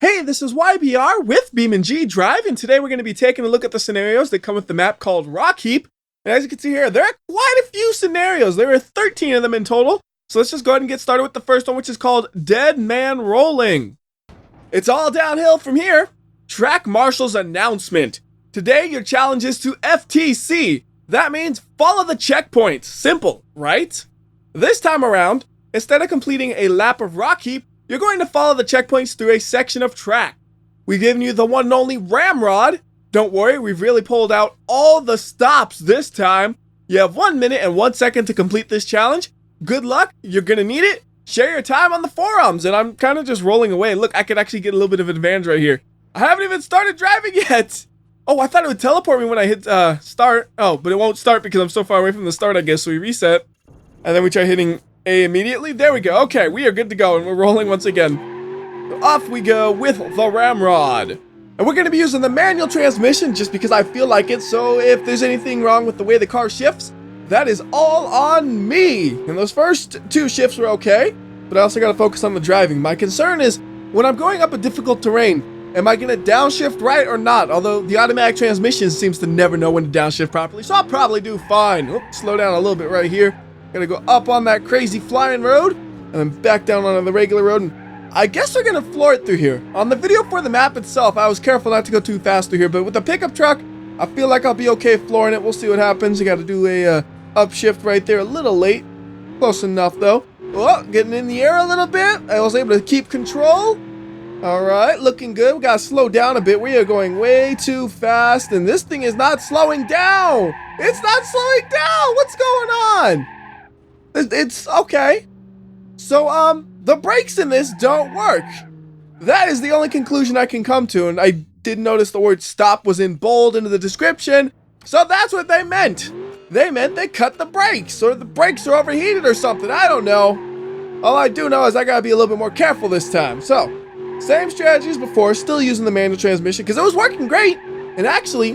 Hey, this is WhyBeAre with BeamNG.drive, and today we're going to be taking a look at the scenarios that come with the map called Rockheap. And as you can see here, there are quite a few scenarios. There are 13 of them in total. So let's just go ahead and get started with the first one, which is called Deadman Rolling. It's all downhill from here. Track Marshal's announcement. Today, your challenge is to FTC. That means follow the checkpoints. Simple, right? This time around, instead of completing a lap of Rockheap, you're going to follow the checkpoints through a section of track. We've given you the one and only ramrod. Don't worry, we've really pulled out all the stops this time. You have 1 minute and 1 second to complete this challenge. Good luck, you're gonna need it. Share your time on the forums, and I'm kind of just rolling away. Look, I could actually get a little bit of advantage right here. I haven't even started driving yet. Oh, I thought it would teleport me when I hit start. Oh, but it won't start because I'm so far away from the start, I guess, so we reset. And then we try hitting A immediately. There we go. Okay, we are good to go, and we're rolling once again. So off we go with the ramrod. And we're going to be using the manual transmission just because I feel like it, so if there's anything wrong with the way the car shifts, that is all on me. And those first two shifts were okay, but I also got to focus on the driving. My concern is, when I'm going up a difficult terrain, am I going to downshift right or not? Although the automatic transmission seems to never know when to downshift properly, so I'll probably do fine. Oops, slow down a little bit right here. Gonna go up on that crazy flying road, and then back down on the regular road, and I guess we're gonna floor it through here. On the video for the map itself, I was careful not to go too fast through here, but with the pickup truck, I feel like I'll be okay flooring it. We'll see what happens. You gotta do a upshift right there, a little late. Close enough though. Oh, getting in the air a little bit. I was able to keep control. Alright, looking good. We gotta slow down a bit. We are going way too fast, and this thing is not slowing down. It's not slowing down. What's going on? It's okay. So, the brakes in this don't work. That is the only conclusion I can come to, and I did notice the word stop was in bold into the description, so that's what they meant. They meant they cut the brakes, or the brakes are overheated or something, I don't know. All I do know is I gotta be a little bit more careful this time. So, same strategy as before, still using the manual transmission, because it was working great. And actually,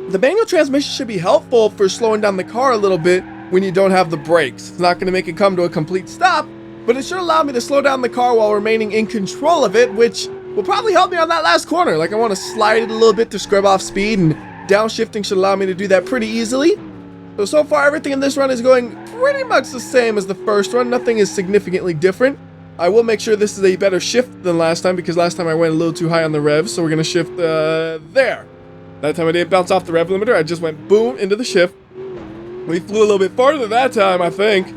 the manual transmission should be helpful for slowing down the car a little bit when you don't have the brakes. It's not going to make it come to a complete stop, but it should allow me to slow down the car while remaining in control of it, which will probably help me on that last corner. Like, I want to slide it a little bit to scrub off speed, and downshifting should allow me to do that pretty easily. So far everything in this run is going pretty much the same as the first run. Nothing is significantly different. I will make sure this is a better shift than last time, because last time I went a little too high on the revs, so we're going to shift there. That time I didn't bounce off the rev limiter, I just went boom into the shift. We flew a little bit farther that time, I think.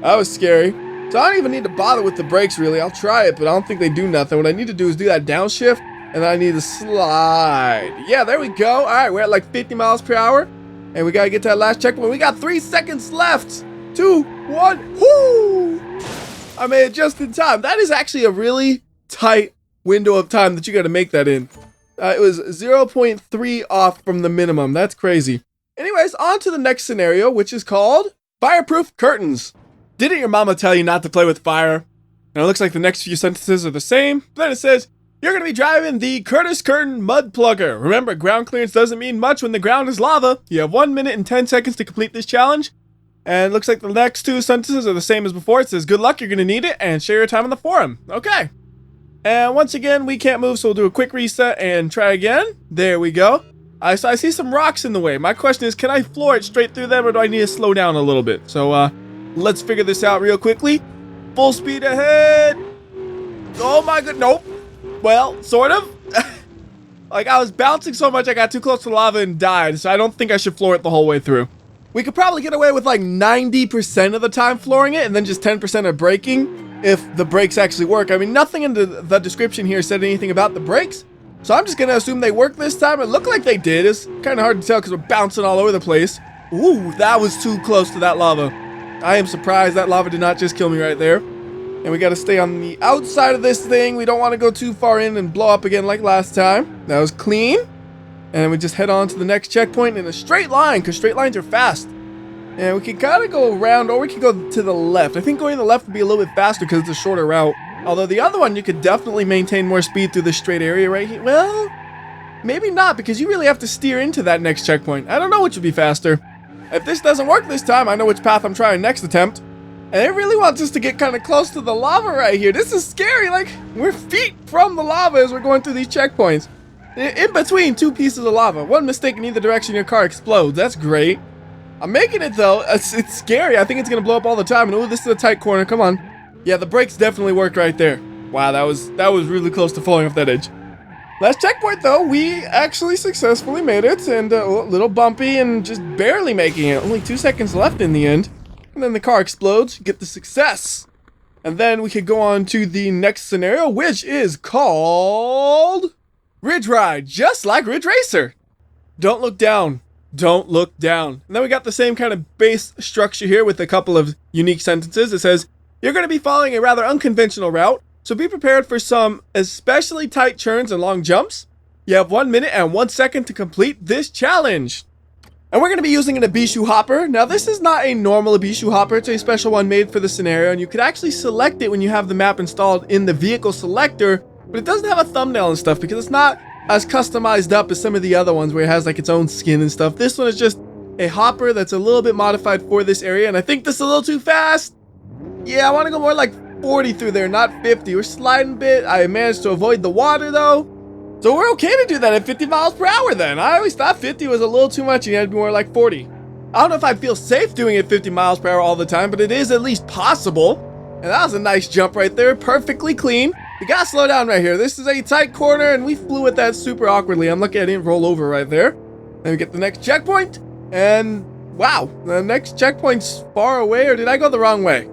That was scary. So I don't even need to bother with the brakes, really. I'll try it, but I don't think they do nothing. What I need to do is do that downshift, and then I need to slide. Yeah, there we go. All right, we're at like 50 miles per hour, and we got to get to that last checkpoint. We got 3 seconds left. 2, 1, whoo! I made it just in time. That is actually a really tight window of time that you got to make that in. It was 0.3 off from the minimum. That's crazy. Anyways, on to the next scenario, which is called Fireproof Curtains. Didn't your mama tell you not to play with fire? And it looks like the next few sentences are the same. Then it says, you're going to be driving the Curtis Curtain Mud Plugger. Remember, ground clearance doesn't mean much when the ground is lava. You have 1 minute and 10 seconds to complete this challenge. And it looks like the next 2 sentences are the same as before. It says, good luck, you're going to need it, and share your time on the forum. Okay. And once again, we can't move, so we'll do a quick reset and try again. There we go. I see some rocks in the way. My question is, can I floor it straight through them, or do I need to slow down a little bit? So, let's figure this out real quickly. Full speed ahead. Oh my god, nope. Well, sort of. Like, I was bouncing so much I got too close to lava and died, so I don't think I should floor it the whole way through. We could probably get away with like 90% of the time flooring it, and then just 10% of braking if the brakes actually work. I mean, nothing in the description here said anything about the brakes. So I'm just going to assume they worked this time. It looked like they did. It's kind of hard to tell because we're bouncing all over the place. Ooh, that was too close to that lava. I am surprised that lava did not just kill me right there. And we got to stay on the outside of this thing. We don't want to go too far in and blow up again like last time. That was clean. And we just head on to the next checkpoint in a straight line, because straight lines are fast. And we can kind of go around, or we can go to the left. I think going to the left would be a little bit faster because it's a shorter route. Although the other one, you could definitely maintain more speed through this straight area right here. Well, maybe not, because you really have to steer into that next checkpoint. I don't know which would be faster. If this doesn't work this time, I know which path I'm trying next attempt. And it really wants us to get kind of close to the lava right here. This is scary. Like, we're feet from the lava as we're going through these checkpoints. In between two pieces of lava. One mistake in either direction, your car explodes. That's great. I'm making it though. It's scary. I think it's gonna blow up all the time. And oh, this is a tight corner. Come on. Yeah, the brakes definitely worked right there. Wow, that was really close to falling off that edge. Last checkpoint though, we actually successfully made it, and a little bumpy and just barely making it. Only 2 seconds left in the end. And then the car explodes, get the success. And then we could go on to the next scenario, which is called Ridge Ride, just like Ridge Racer. Don't look down. Don't look down. And then we got the same kind of base structure here with a couple of unique sentences. It says, you're going to be following a rather unconventional route, so be prepared for some especially tight turns and long jumps. You have 1 minute and 1 second to complete this challenge. And we're going to be using an Abishu hopper. Now this is not a normal Abishu hopper, it's a special one made for the scenario, and you could actually select it when you have the map installed in the vehicle selector, but it doesn't have a thumbnail and stuff because it's not as customized up as some of the other ones where it has like its own skin and stuff. This one is just a hopper that's a little bit modified for this area, and I think this is a little too fast. Yeah, I want to go more like 40 through there, not 50. We're sliding a bit. I managed to avoid the water though, so we're okay to do that at 50 miles per hour then. I always thought 50 was a little too much and you had to be more like 40. I don't know if I'd feel safe doing it 50 miles per hour all the time, but it is at least possible. And that was a nice jump right there, perfectly clean. We gotta slow down right here. This is a tight corner and we flew at that super awkwardly. I'm lucky I didn't roll over right there. Then we get the next checkpoint, and wow, the next checkpoint's far away, or did I go the wrong way?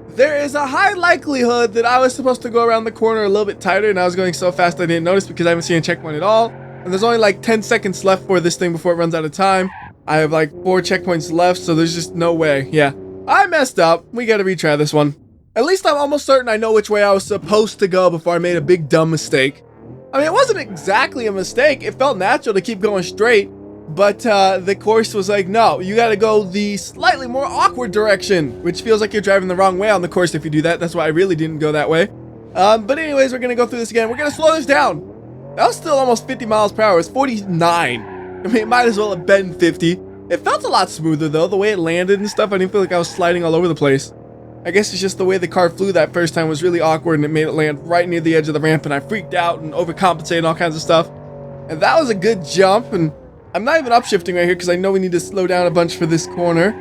There is a high likelihood that I was supposed to go around the corner a little bit tighter, and I was going so fast I didn't notice because I haven't seen a checkpoint at all. And there's only like 10 seconds left for this thing before it runs out of time. I have like 4 checkpoints left, so there's just no way. Yeah, I messed up. We gotta retry this one. At least I'm almost certain I know which way I was supposed to go before I made a big dumb mistake. I mean, it wasn't exactly a mistake. It felt natural to keep going straight, but the course was like, no, you gotta go the slightly more awkward direction, which feels like you're driving the wrong way on the course if you do that. That's why I really didn't go that way. But anyways, we're gonna go through this again. We're gonna slow this down. That was still almost 50 miles per hour. It's 49. I mean, it might as well have been 50. It felt a lot smoother though, the way it landed and stuff. I didn't feel like I was sliding all over the place. I guess it's just the way the car flew that first time was really awkward, and it made it land right near the edge of the ramp, and I freaked out and overcompensated and all kinds of stuff. And that was a good jump, and I'm not even upshifting right here because I know we need to slow down a bunch for this corner.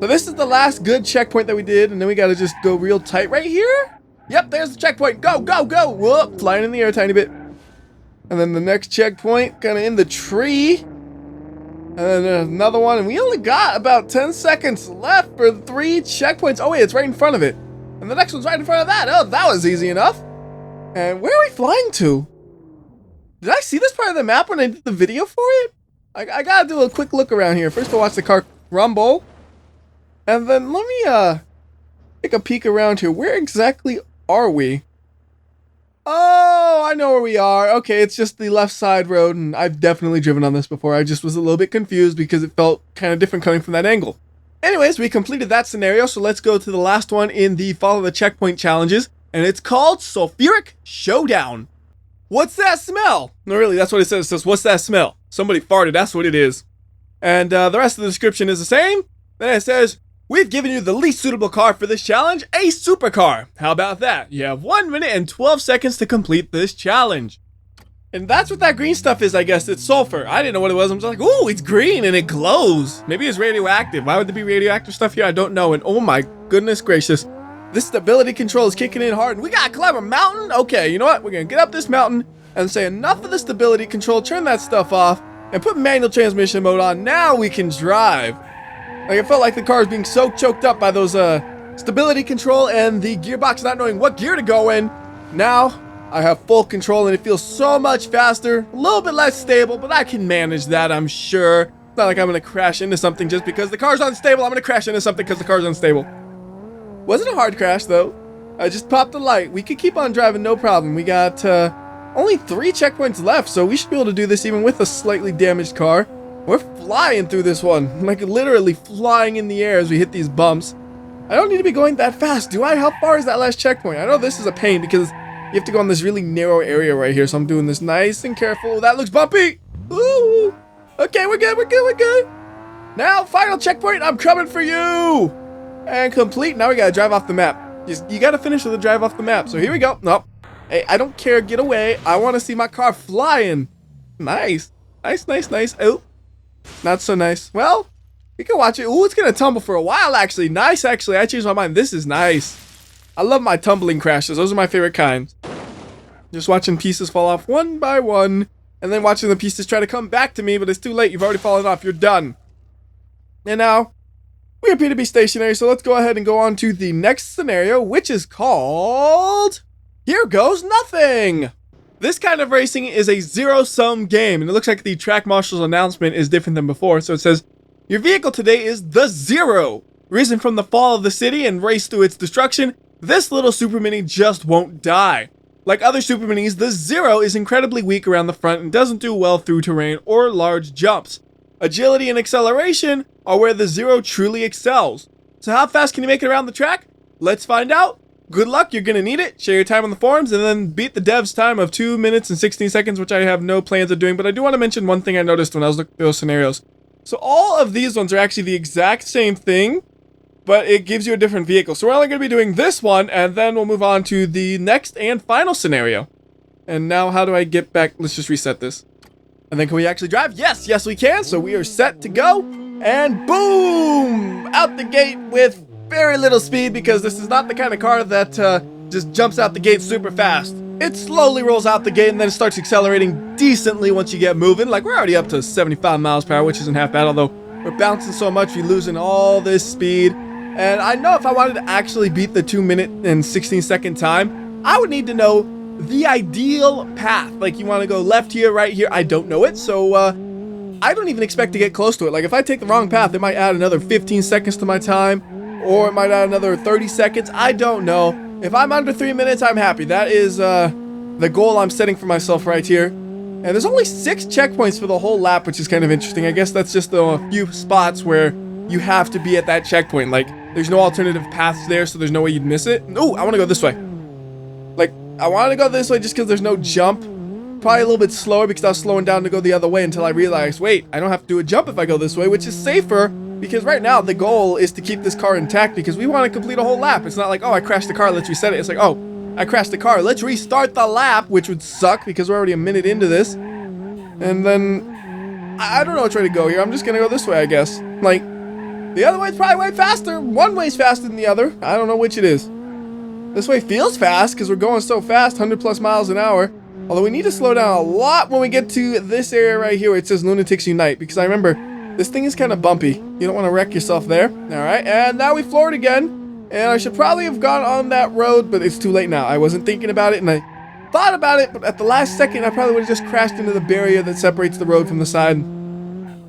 So this is the last good checkpoint that we did, and then we gotta just go real tight right here. Yep, there's the checkpoint. Go, go, go. Whoop, flying in the air a tiny bit. And then the next checkpoint, kind of in the tree. And then another one, and we only got about 10 seconds left for 3 checkpoints. Oh wait, it's right in front of it. And the next one's right in front of that. Oh, that was easy enough. And where are we flying to? Did I see this part of the map when I did the video for it? I gotta do a quick look around here. First I'll watch the car rumble. And then let me take a peek around here. Where exactly are we? Oh, I know where we are. Okay, it's just the left side road, and I've definitely driven on this before. I just was a little bit confused because it felt kind of different coming from that angle. Anyways, we completed that scenario, so let's go to the last one in the Follow the Checkpoint challenges, and it's called Sulfuric Showdown. What's that smell? No, really, that's what it says. It says, what's that smell? Somebody farted, that's what it is. And the rest of the description is the same. Then it says, we've given you the least suitable car for this challenge, a supercar. How about that? You have 1 minute and 12 seconds to complete this challenge. And that's what that green stuff is, I guess. It's sulfur. I didn't know what it was. I'm just like, ooh, it's green and it glows. Maybe it's radioactive. Why would there be radioactive stuff here? I don't know. And oh my goodness gracious. This stability control is kicking in hard. And we gotta climb a mountain? Okay, you know what? We're gonna get up this mountain and say enough of the stability control. Turn that stuff off and put manual transmission mode on. Now we can drive. Like, it felt like the car was being so choked up by those stability control and the gearbox not knowing what gear to go in. Now I have full control and it feels so much faster, a little bit less stable, but I can manage that, I'm sure. It's not like I'm gonna crash into something just because the car's unstable. I'm gonna crash into something because the car's unstable. Wasn't a hard crash though. I just popped the light. We could keep on driving, no problem. We got only 3 checkpoints left, so we should be able to do this even with a slightly damaged car. We're flying through this one, like literally flying in the air as we hit these bumps. I don't need to be going that fast, do I? How far is that last checkpoint? I know this is a pain because you have to go on this really narrow area right here, so I'm doing this nice and careful. That looks bumpy. Ooh. Okay, we're good, we're good, we're good. Now, final checkpoint, I'm coming for you. And complete. Now we gotta drive off the map. You gotta finish with the drive off the map. So here we go. Nope. Hey, I don't care. Get away. I want to see my car flying. Nice. Nice, nice, nice. Oh, not so nice. Well, you can watch it. Ooh, it's gonna tumble for a while, actually. Nice, actually. I changed my mind. This is nice. I love my tumbling crashes. Those are my favorite kinds. Just watching pieces fall off one by one, and then watching the pieces try to come back to me, but it's too late. You've already fallen off. You're done. And now, we appear to be stationary, so let's go ahead and go on to the next scenario, which is called Here Goes Nothing. This kind of racing is a zero-sum game, and it looks like the track marshal's announcement is different than before. So it says, your vehicle today is the Zero. Risen from the fall of the city and raced through its destruction, this little Super Mini just won't die. Like other Super Minis, the Zero is incredibly weak around the front and doesn't do well through terrain or large jumps. Agility and acceleration are where the Zero truly excels. So how fast can you make it around the track? Let's find out. Good luck, you're gonna need it. Share your time on the forums and then beat the devs' time of 2 minutes and 16 seconds, which I have no plans of doing, but I do want to mention one thing I noticed when I was looking through those scenarios. So all of these ones are actually the exact same thing, but it gives you a different vehicle. So we're only gonna be doing this one, and then we'll move on to the next and final scenario. And now how do I get back? Let's just reset this. And then can we actually drive? Yes, yes we can. So we are set to go. And boom! Out the gate with very little speed, because this is not the kind of car that just jumps out the gate super fast. It slowly rolls out the gate and then it starts accelerating decently once you get moving. Like we're already up to 75 miles per hour, which isn't half bad, although we're bouncing so much, we're losing all this speed. And I know if I wanted to actually beat the 2 minute and 16 second time, I would need to know the ideal path. Like you want to go left here, right here. I don't know it, so I don't even expect to get close to it. Like if I take the wrong path, it might add another 15 seconds to my time, or it might add another 30 seconds. I don't know. If I'm under 3 minutes, I'm happy. That is the goal I'm setting for myself right here. And there's only 6 checkpoints for the whole lap, which is kind of interesting. I guess that's just a few spots where you have to be at that checkpoint. Like there's no alternative paths there, so there's no way you'd miss it. Oh, I want to go this way. Like I wanted to go this way just because there's no jump. Probably a little bit slower because I was slowing down to go the other way until I realized, wait, I don't have to do a jump if I go this way, which is safer. Because right now, the goal is to keep this car intact because we want to complete a whole lap. It's not like, oh, I crashed the car, let's reset it. It's like, oh, I crashed the car, let's restart the lap, which would suck because we're already a minute into this. And then, I don't know which way to go here. I'm just going to go this way, I guess. Like, the other way's probably way faster. One way's faster than the other. I don't know which it is. This way feels fast because we're going so fast, 100 plus miles an hour. Although we need to slow down a lot when we get to this area right here where it says Lunatics Unite. Because I remember, this thing is kind of bumpy. You don't want to wreck yourself there. Alright, and now we floored again. And I should probably have gone on that road, but it's too late now. I wasn't thinking about it, and I thought about it, but at the last second, I probably would have just crashed into the barrier that separates the road from the side.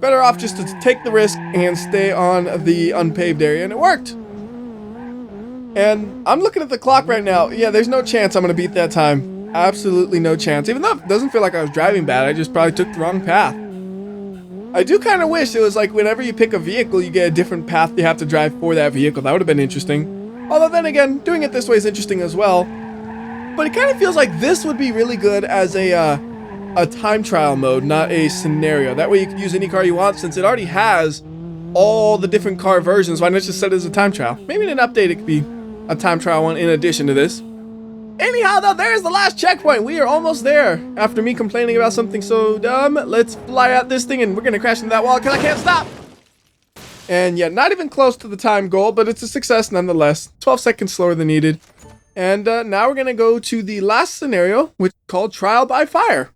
Better off just to take the risk and stay on the unpaved area, and it worked. And I'm looking at the clock right now. Yeah, there's no chance I'm going to beat that time. Absolutely no chance. Even though it doesn't feel like I was driving bad, I just probably took the wrong path. I do kind of wish it was like whenever you pick a vehicle, you get a different path you have to drive for that vehicle. That would have been interesting. Although then again, doing it this way is interesting as well. But it kind of feels like this would be really good as a time trial mode, not a scenario. That way you can use any car you want since it already has all the different car versions. Why not just set it as a time trial? Maybe in an update it could be a time trial one in addition to this. Anyhow, though, there's the last checkpoint. We are almost there. After me complaining about something so dumb, let's fly out this thing and we're going to crash into that wall because I can't stop. And yeah, not even close to the time goal, but it's a success nonetheless. 12 seconds slower than needed. And now we're going to go to the last scenario, which is called Trial by Fire.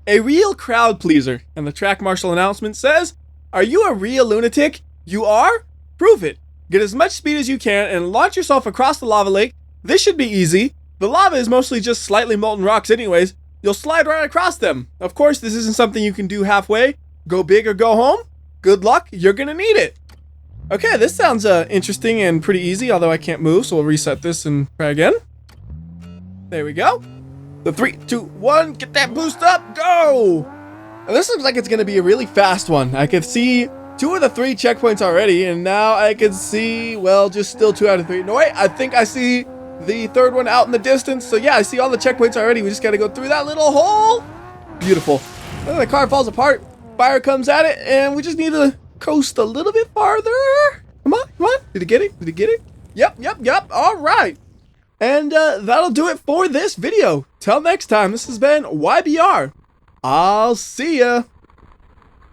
A real crowd pleaser. And the track marshal announcement says, are you a real lunatic? You are? Prove it. Get as much speed as you can and launch yourself across the lava lake. This should be easy. The lava is mostly just slightly molten rocks anyways. You'll slide right across them. Of course, this isn't something you can do halfway. Go big or go home. Good luck, you're gonna need it. Okay, this sounds interesting and pretty easy, although I can't move, so we'll reset this and try again. There we go. The 3, 2, 1, get that boost up, go! And this looks like it's gonna be a really fast one. I could see 2 of the 3 checkpoints already, and now I can see, well, just still 2 out of 3. No, wait, I think I see the 3rd one out in the distance. So yeah, I see all the checkpoints already. We just got to go through that little hole. Beautiful. And then the car falls apart. Fire comes at it, and we just need to coast a little bit farther. Come on. Come on. Did he get it? Did he get it? Yep. All right. And that'll do it for this video. Till next time, this has been WhyBeAre. I'll see ya.